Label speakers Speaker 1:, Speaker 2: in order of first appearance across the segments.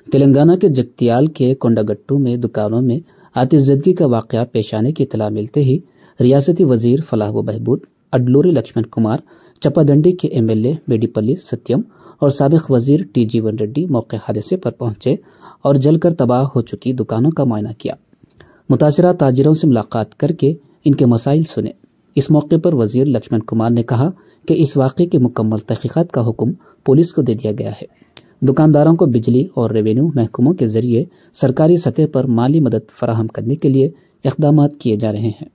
Speaker 1: तेलंगाना के जगतियाल के कोंडागट्टू में दुकानों में आतिशबाजी का वाकया पेश आने की इतला मिलते ही रियासती वजीर फलाह व बहबूद अडलूरी लक्ष्मण कुमार, चपादंडी के एमएलए मेडीपल्ली सत्यम और साबिक वजीर टी जीवन रेड्डी मौके हादसे पर पहुंचे और जलकर तबाह हो चुकी दुकानों का मुआयना किया। मुतासिरा ताजिरों से मुलाकात करके इनके मसाइल सुने। इस मौके पर वजीर लक्ष्मण कुमार ने कहा कि इस वाक़े की मुकम्मल तहकीकात का हुक्म पुलिस को दे दिया गया है। दुकानदारों को बिजली और रेवेन्यू महकमों के जरिए सरकारी सतह पर माली मदद फराहम करने के लिए इक़दाम किए जा रहे हैं।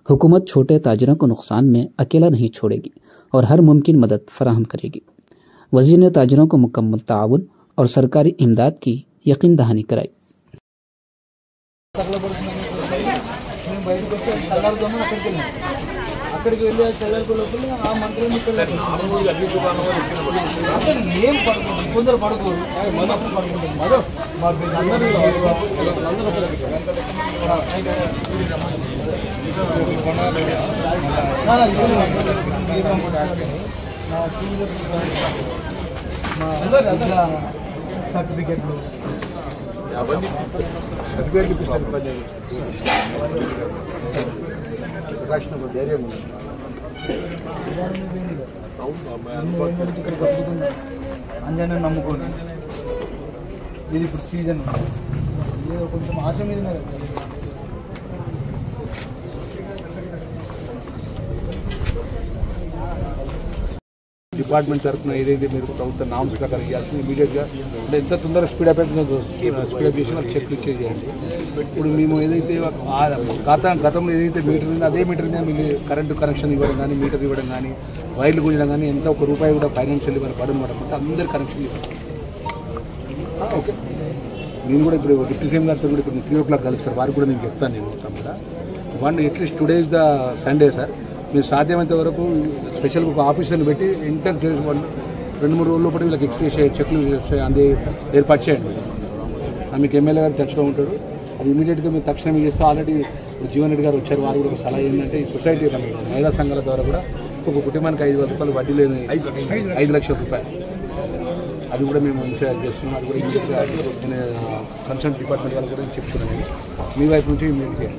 Speaker 1: हुकूमत छोटे ताजिरों को नुकसान में अकेला नहीं छोड़ेगी और हर मुमकिन मदद फराहम करेगी। वजीर ने ताजिरों को मुकम्मल ताउन और सरकारी इमदाद की यकीन दहानी कराई।
Speaker 2: అక్కడికి వెళ్ళి చల్లరకు లోపల ఆ మంత్రం ఏం పడుతుంది కొందరు పడుకోరు మాత్రం పడుకుంటుంది సర్టిఫికెట్లు ధైర్యం అంజనే నమ్ముకోండి ఇది ఇప్పుడు సీజన్ కొంచెం ఆశ మీద
Speaker 3: డిపార్ట్మెంట్ తరఫున ఏదైతే మీరు ప్రభుత్వ నామ్స్ ప్రకారం ఇవ్వాల్సింది ఇమీడియట్గా అంటే ఎంత తొందరగా స్పీడప్ చేసి వాళ్ళు చెక్లు ఇచ్చేయండి. ఇప్పుడు మేము ఏదైతే గతంలో ఏదైతే మీటర్ ఉందో అదే మీటర్ మీద మీరు కరెంటు కనెక్షన్ ఇవ్వడం కానీ మీటర్ ఇవ్వడం కానీ వైర్లు గుంజడం కానీ ఎంత ₹1 కూడా ఫైనాన్షియల్లీ మన పడడం పడకుండా అందరు కనెక్షన్ ఇవ్వండి. ఓకే, నేను కూడా ఇప్పుడు డిప్యూటీ సీఎం గారితో కూడా ఇప్పుడు 3 o'clock కలుస్తారు, వారికి కూడా నేను చెప్తాను. నేను మొత్తం కూడా at least 2 days the Sunday sir, మీరు సాధ్యమైనంత వరకు స్పెషల్ ఒక ఆఫీసర్ని పెట్టి ఇంటర్ 2-3 రోజుల లోపల వీళ్ళకి ఎక్స్ప్రెస్ చెక్లు అందే ఏర్పాటు చేయండి. మీకు ఎమ్మెల్యే గారు టచ్లో ఉంటాడు, అది ఇమీడియట్గా మీరు తక్షణం చేస్తే ఆల్రెడీ జీవన్ రెడ్డి గారు వచ్చారు. వారు కూడా ఒక సలహా ఏంటంటే ఈ సొసైటీ మహిళా సంఘాల ద్వారా కూడా ఒక కుటుంబానికి ₹5,000 వడ్డీ లేని ₹5 లక్షల అది కూడా మేము ఇన్షూరెన్స్ చేస్తున్నాం. అది కూడా ఇమీడియట్గా కన్సర్న్ డిపార్ట్మెంట్ వాళ్ళు కూడా చెప్తున్నాను. మీ వైపు నుంచి ఇమీడియట్గా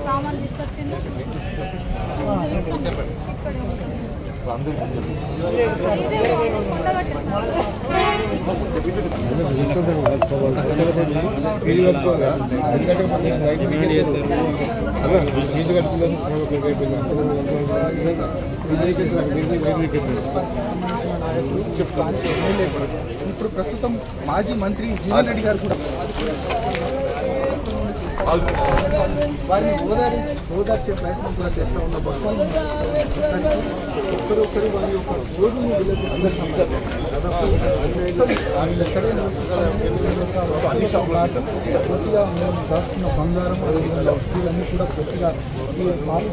Speaker 4: సామాన్ తీసుకొచ్చింది
Speaker 2: ఇప్పుడు ప్రస్తుతం మాజీ మంత్రి జీవన్ రెడ్డి గారు కూడా వారిని ఓదార్చే ప్రయత్నం కూడా చేస్తూ ఉన్న బస్సులు ఒక్కరొక్కరు వారి యొక్క రోడ్డును కొద్దిగా మేము దాచుకున్న బంగారం వస్తువులన్నీ కూడా కొద్దిగా ఈ పాలు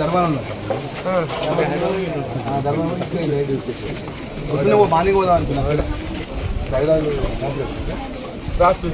Speaker 2: ధర్మానం మార్నింగ్ పోదాం అనుకున్నాను. రాష్ట్ర